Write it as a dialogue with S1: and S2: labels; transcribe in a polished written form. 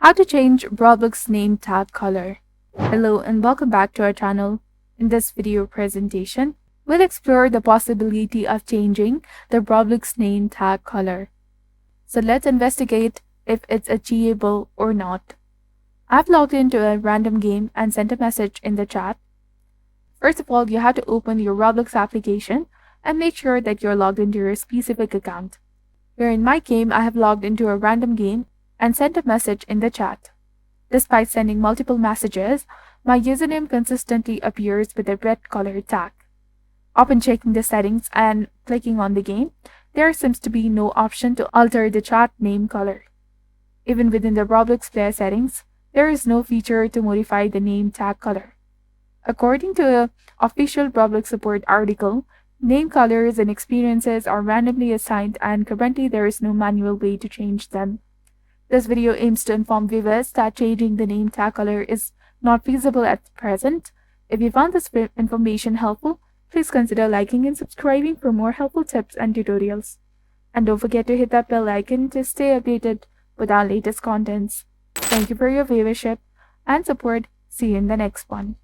S1: How to change Roblox name tag color. Hello and welcome back to our channel. In this video presentation, we'll explore the possibility of changing the Roblox name tag color. So let's investigate if it's achievable or not. I've logged into a random game and sent a message in the chat. First of all, you have to open your Roblox application and make sure that you're logged into your specific account. Here in my game, I have logged into a random game and sent a message in the chat. Despite sending multiple messages, my username consistently appears with a red colored tag. Upon checking the settings and clicking on the game, there seems to be no option to alter the chat name color. Even within the Roblox player settings, there is no feature to modify the name tag color. According to an official Roblox support article, name colors and experiences are randomly assigned and currently there is no manual way to change them. This video aims to inform viewers that changing the name tag color is not feasible at present. If you found this information helpful, please consider liking and subscribing for more helpful tips and tutorials. And don't forget to hit that bell icon to stay updated with our latest contents. Thank you for your viewership and support. See you in the next one.